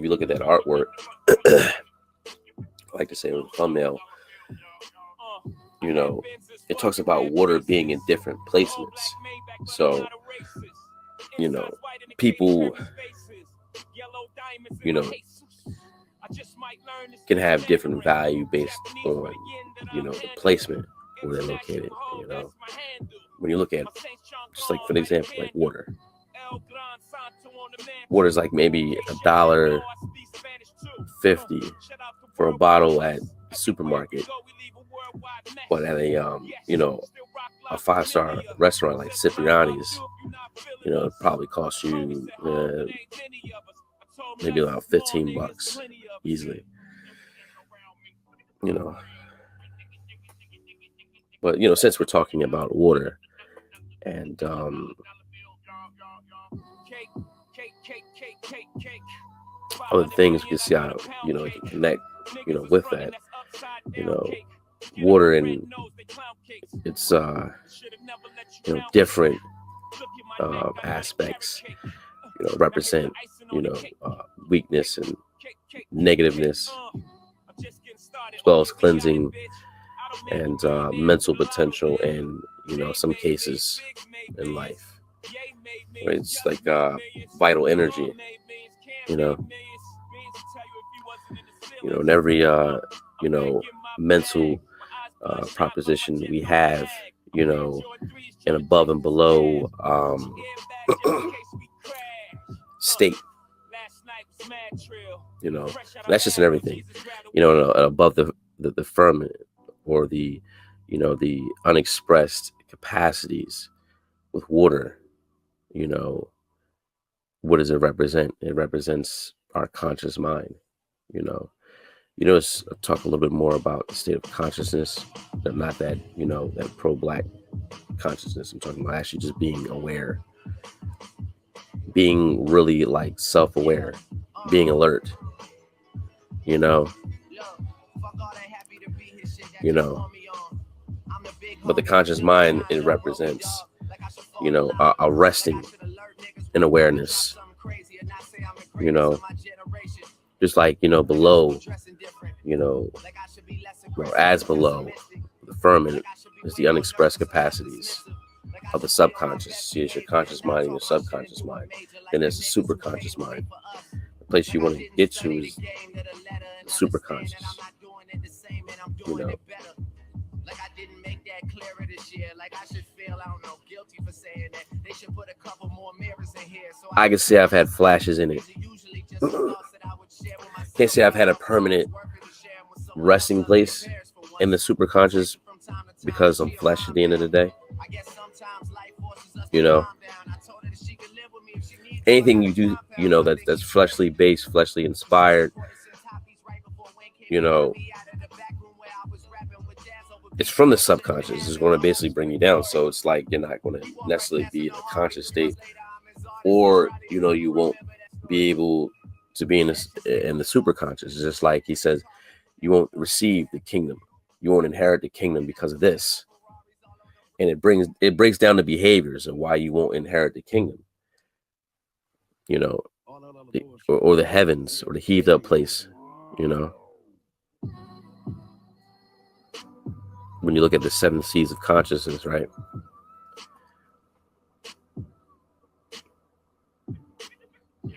if you look at that artwork, I like to say on the thumbnail, it talks about water being in different placements. So, people, can have different value based on, the placement where they're located. When you look at, just like for example, like water. Water is like maybe $1.50 for a bottle at the supermarket, but at a a 5-star restaurant like Cipriani's, it probably costs you maybe about $15 easily. But since we're talking about water and other things, we can see how it can connect with that, water and its different aspects represent weakness and negativeness, as well as cleansing and mental potential, and some cases in life, right? It's like vital energy, in every mental proposition we have, an above and below state, that's just in everything, above the firmament, or the the unexpressed capacities with water. What does it represent? It represents our conscious mind. Let's talk a little bit more about the state of consciousness, but not that that pro-black consciousness. I'm talking about actually just being aware, being really like self-aware, being alert. But the conscious mind, it represents a resting in awareness, just like below, or as below the firmament is the unexpressed capacities of the subconscious. See, it's your conscious mind and your subconscious mind. Then there's the superconscious mind. The place you want to get to is the superconscious. I can say I've had flashes in it. Can't say I've had a permanent resting place in the superconscious, because I'm flesh at the end of the day. Anything you do, that's fleshly based, fleshly inspired, it's from the subconscious. It's going to basically bring you down. So it's like you're not going to necessarily be in a conscious state, or you won't be able to be in the superconscious. It's just like he says, you won't receive the kingdom, you won't inherit the kingdom because of this. And it breaks down the behaviors of why you won't inherit the kingdom, or the heavens, or the heaved up place, when you look at the 7 seas of consciousness, right?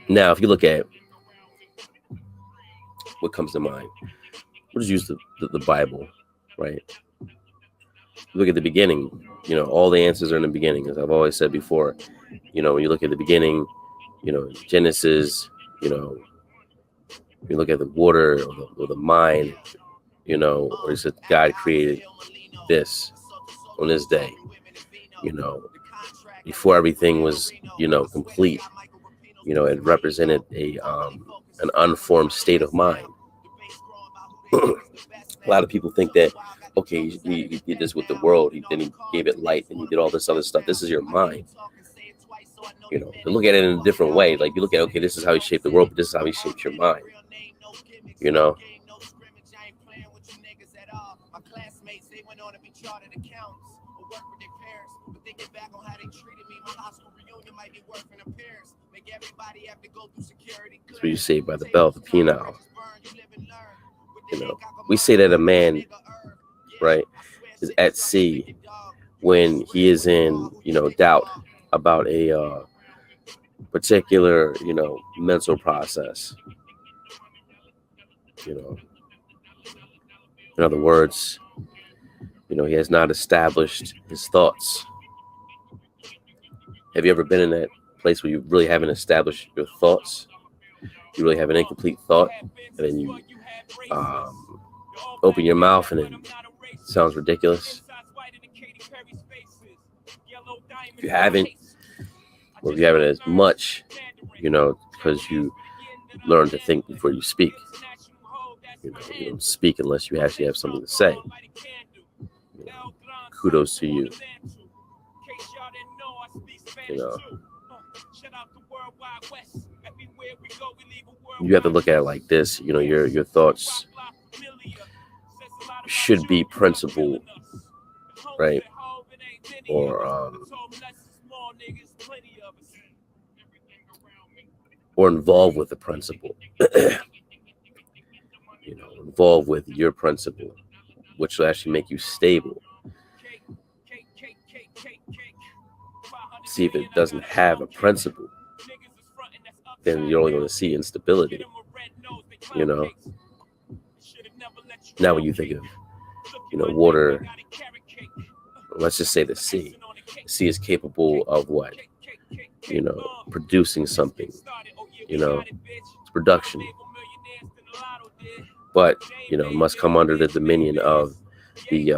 Now, if you look at what comes to mind, we'll just use the Bible, right? Look at the beginning, all the answers are in the beginning. As I've always said before, when you look at the beginning, Genesis, you look at the water, or the mind, or it said God created this on this day, before everything was, complete. It represented an unformed state of mind. A lot of people think that, okay, he did this with the world, then he gave it light, and he did all this other stuff. This is your mind. To look at it in a different way. Like, you look at, okay, this is how he shaped the world, but this is how he shaped your mind. That's what you say by the bell, the penile. You know, we say that a man, right, is at sea when he is in, doubt about a particular, mental process. In other words, he has not established his thoughts. Have you ever been in that place where you really haven't established your thoughts? You really have an incomplete thought, and then you open your mouth and it sounds ridiculous. If you haven't, or if you haven't as much, because you learn to think before you speak. You don't speak unless you actually have something to say. Kudos to you. You have to look at it like this. Your thoughts should be principled, right? Or involved with the principle. Involved with your principle, which will actually make you stable. See, if it doesn't have a principle, then you're only going to see instability. Now when you think of, water, let's just say the sea. The sea is capable of what? Producing something. It's production. But, it must come under the dominion of the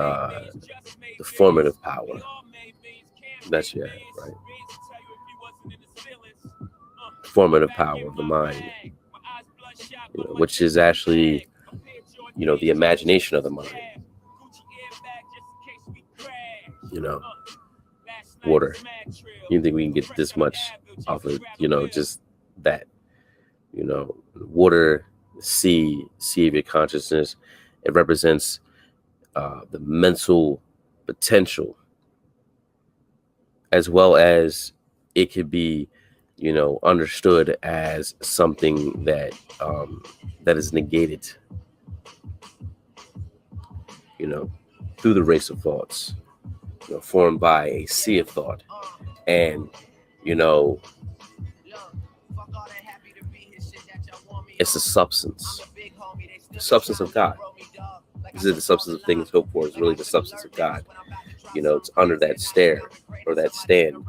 formative power. That's right. Formative power of the mind, which is actually, the imagination of the mind. Water. You think we can get this much off of, just that? Water, sea of your consciousness. It represents the mental potential, as well as it could be, understood as something that is negated, through the race of thoughts, formed by a sea of thought, and it's the substance of God. This is the substance of things hoped for. Is really the substance of God. It's under that stare or that stand.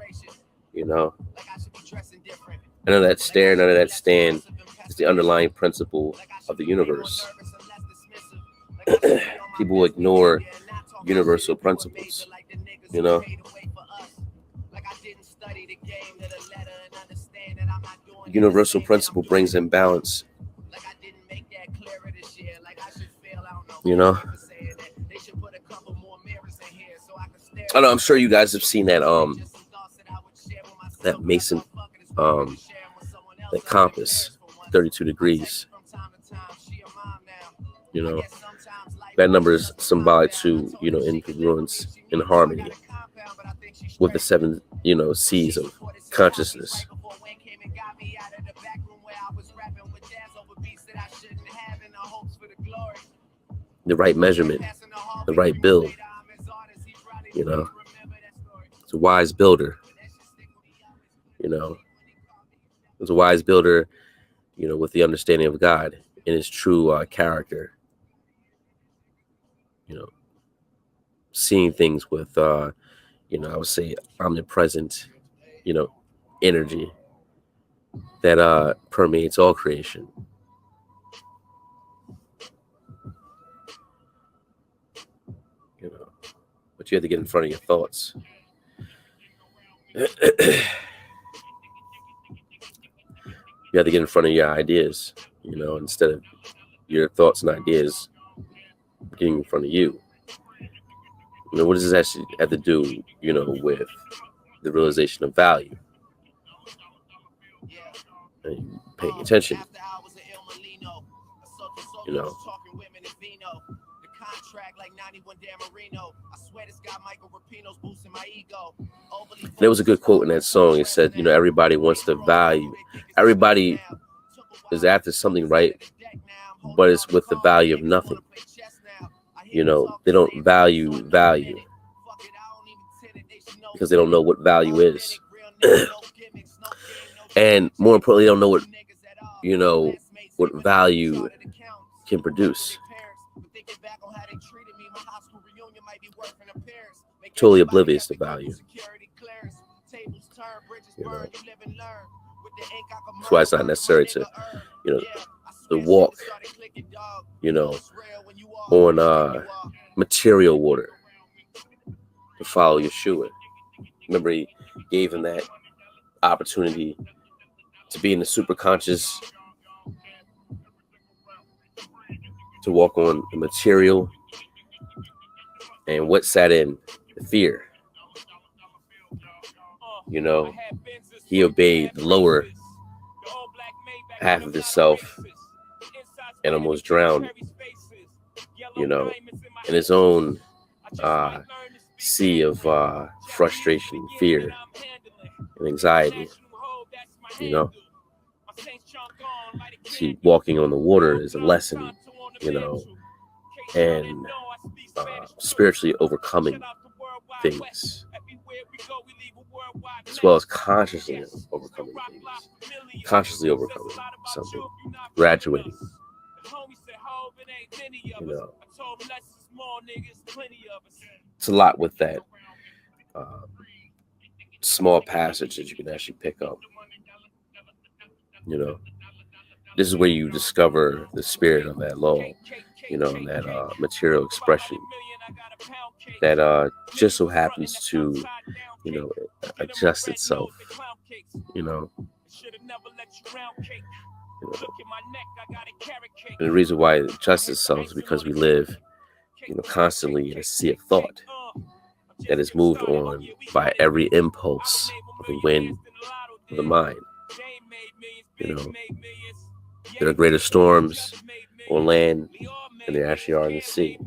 Under that stare and under that stand is the underlying principle of the universe. People ignore universal principles. Universal principle brings in balance. I know, I'm sure you guys have seen that that Mason that compass, 32 degrees. That number is symbolic to, incongruence and harmony with the 7, C's of consciousness. The right measurement, the right build. It's a wise builder. It's a wise builder, with the understanding of God in his true character. Seeing things with, I would say omnipresent, energy that permeates all creation. But you have to get in front of your thoughts. You have to get in front of your ideas, instead of your thoughts and ideas getting in front of you. What does this actually have to do, with the realization of value? And paying attention. There was a good quote in that song. It said, you know, everybody wants to value. Everybody is after something, right? But it's with the value of nothing. You know, they don't value because they don't know what value is. And more importantly, they don't know what, you know, what value can produce. Totally oblivious to value. You know, that's why it's not necessary to, you know, the walk, you know, on material water to follow Yeshua. Remember, he gave him that opportunity to be in the super conscious, to walk on the material. And what sat in? The fear. You know, he obeyed the lower half of himself and almost drowned, you know, in his own sea of frustration, fear, and anxiety. You know, see, walking on the water is a lesson, you know, and spiritually overcoming things, as well as consciously overcoming things, consciously overcoming something, graduating. You know, it's a lot with that small passage that you can actually pick up. You know, this is where you discover the spirit of that law, you know, and that material expression that just so happens to, you know, adjust itself, you know. And the reason why it adjusts itself is because we live, you know, constantly in a sea of thought that is moved on by every impulse of the wind of the mind. You know, there are greater storms on land than there actually are in the sea.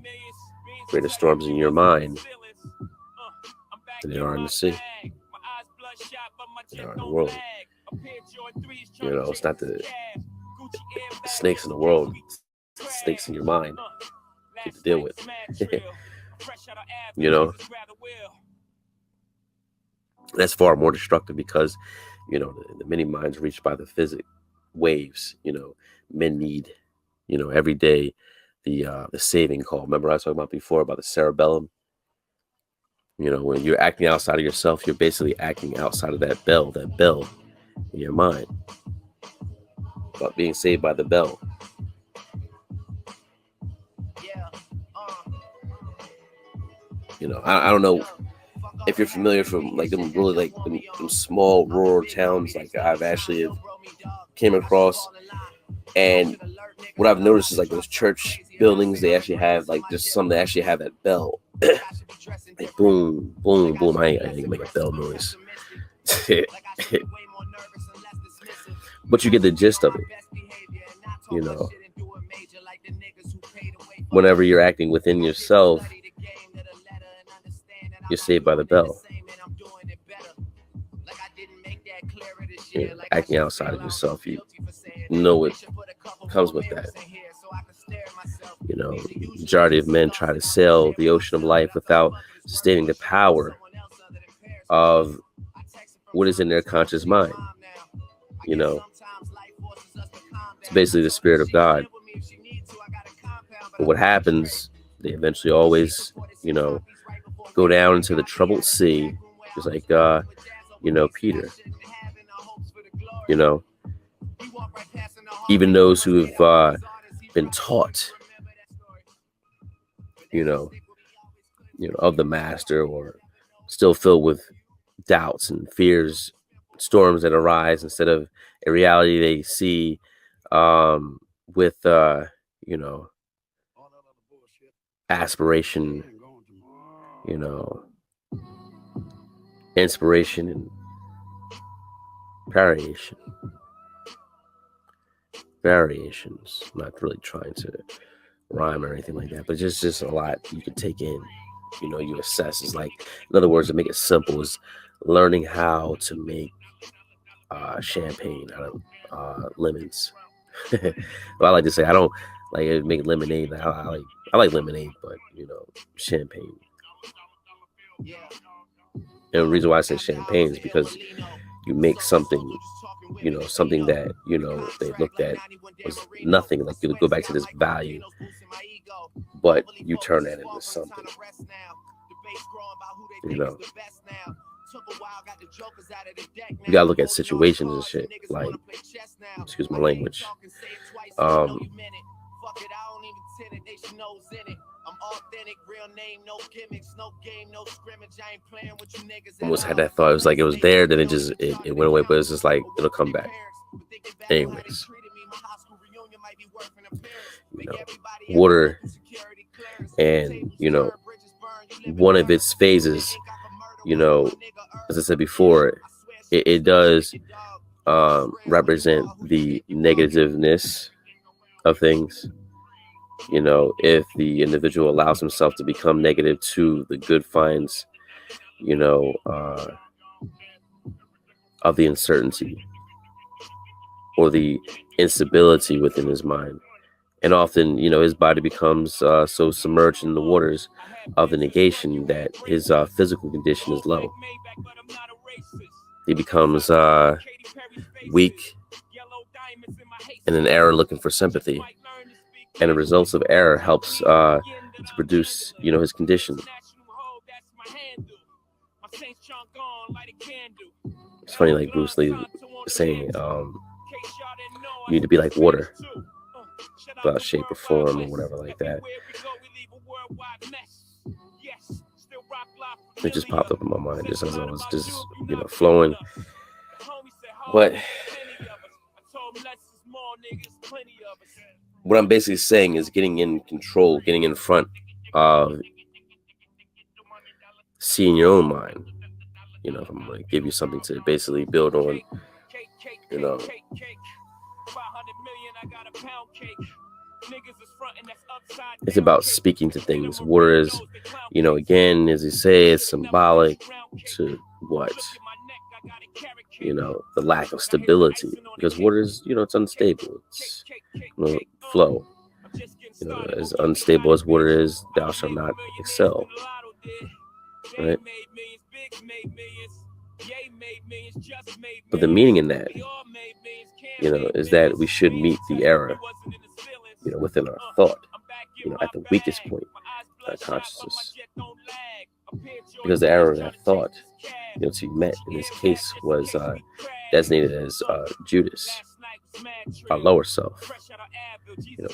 Greater storms in your mind than there are in the sea. There are in the world. You know, it's not the snakes in the world, it's the snakes in your mind you have to deal with. You know, that's far more destructive because, you know, the many minds reached by the physic waves, you know, men need, you know, every day the saving call. Remember I was talking about before about the cerebellum? You know, when you're acting outside of yourself, you're basically acting outside of that bell in your mind. About being saved by the bell. You know, I don't know if you're familiar from like them really like them small rural towns like I've actually came across, and what I've noticed is like those church buildings, they actually have like just some that actually have that bell. Like boom, boom, boom. I ain't make a bell noise. But you get the gist of it. You know, whenever you're acting within yourself, you're saved by the bell. You know, acting outside of yourself, you know what comes with that. You know, majority of men try to sail the ocean of life without sustaining the power of what is in their conscious mind. You know, it's basically the spirit of God. But what happens, they eventually always, you know, go down into the troubled sea, just like, you know, Peter. You know, even those who have been taught, you know, of the master, or still filled with doubts and fears, storms that arise instead of a reality they see with, you know, aspiration, you know, inspiration and variations. I'm not really trying to rhyme or anything like that, but just a lot you can take in. You assess. It's like, in other words, to make it simple, is learning how to make champagne out of lemons. Well, I like to say I don't like make lemonade. I like lemonade, but champagne. And the reason why I say champagne is because you make something, something that they looked at was nothing. Like you go back to this value, but you turn that into something. You gotta look at situations and shit. Like, excuse my language. Almost had that thought. It was like it was there, then it went away, but it's just like it'll come back. Anyways, water, and one of its phases, as I said before, it does represent the negativeness of things. If the individual allows himself to become negative to the good finds, of the uncertainty or the instability within his mind. And often, his body becomes so submerged in the waters of the negation that his physical condition is low. He becomes weak and an error looking for sympathy. And the results of error helps to produce, his condition. It's funny, like Bruce Lee saying, you need to be like water, without shape or form or whatever like that. It just popped up in my mind just as I was just, flowing. But what I'm basically saying is getting in control, getting in front of seeing your own mind. If I'm going to give you something to basically build on, it's about speaking to things. Water is, again, as you say, it's symbolic to what? The lack of stability. Because water is, it's unstable. It's flow. As unstable as water is, thou shalt not excel. Right? But the meaning in that, is that we should meet the error, within our thought, at the weakest point, our consciousness. Because the error of that thought, to be met in this case was designated as Judas, our lower self,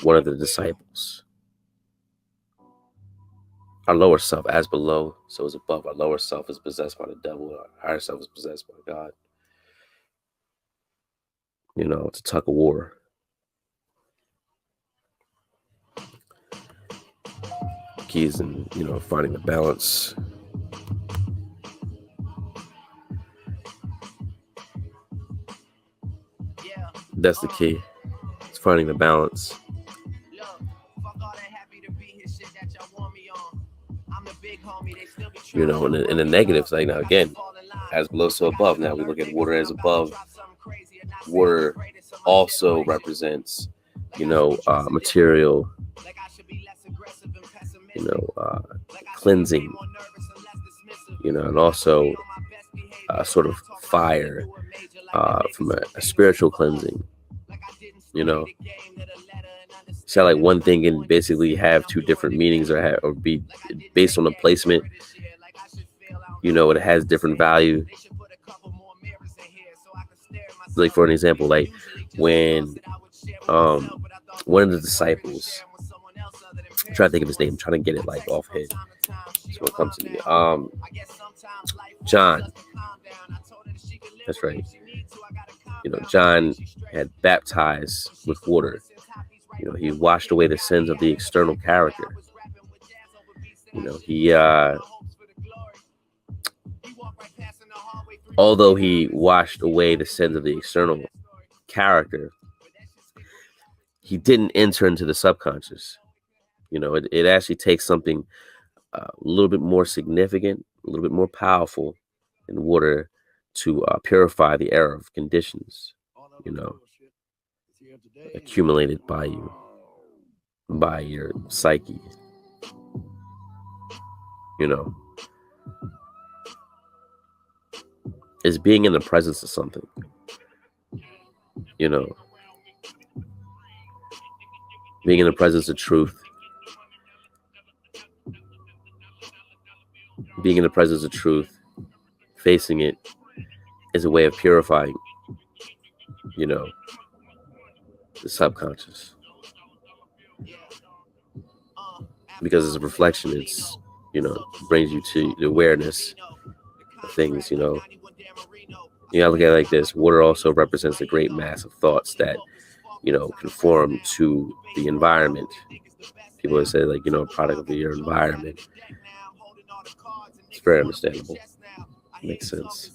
one of the disciples. Our lower self, as below, so is above. Our lower self is possessed by the devil. Our higher self is possessed by God. It's a tug of war. Keys in, finding the balance. That's the key. It's finding the balance. In the negatives, like now again, as below, so above. Now we look at water as above. Water also represents, material, cleansing, and also sort of fire from a spiritual cleansing, So like one thing can basically have two different meanings or be based on the placement. It has different value. Like for an example, like when one of the disciples, I'm trying to think of his name, I'm trying to get it like off head. That's what comes to me. John. That's right. John had baptized with water. He washed away the sins of the external character. He although he washed away the sins of the external character, he didn't enter into the subconscious. It actually takes something a little bit more significant, a little bit more powerful in water to purify the air of conditions, you know, accumulated by your psyche, you know, is being in the presence of something, you know, being in the presence of truth, being in the presence of truth, facing it is a way of purifying, the subconscious. Because it's a reflection, brings you to the awareness of things, You gotta look at it like this. Water also represents the great mass of thoughts that, conform to the environment. People have said, like, a product of your environment. It's very understandable. Makes sense.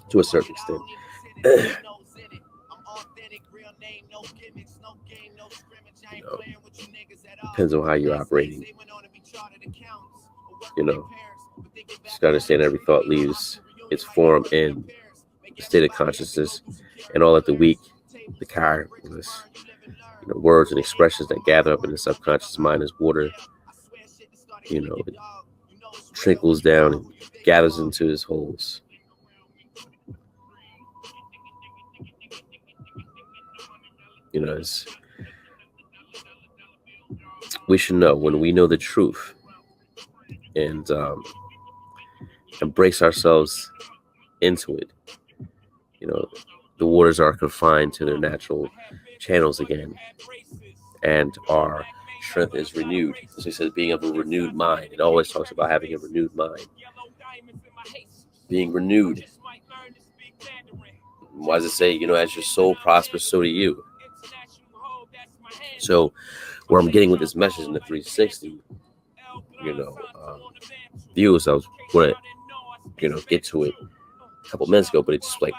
To a certain extent. Depends on how you're operating. Just gotta understand every thought leaves its form in the state of consciousness, and all at the weak, the careless, words and expressions that gather up in the subconscious mind as water. It trickles down and gathers into its holes. We should know when we know the truth and embrace ourselves into it. The waters are confined to their natural channels again, and our strength is renewed. So he says, being of a renewed mind. It always talks about having a renewed mind, being renewed. Why does it say, as your soul prospers, so do you? So where I'm getting with this message in the 360, views, I was going to, get to it a couple minutes ago, but it just like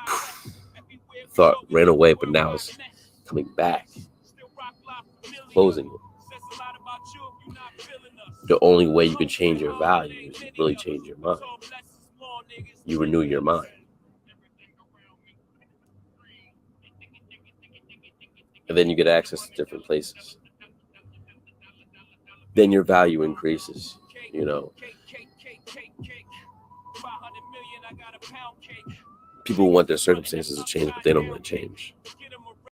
thought ran away, but now it's coming back, closing it. The only way you can change your value is to really change your mind. You renew your mind. And then you get access to different places. Then your value increases, People want their circumstances to change, but they don't want to change.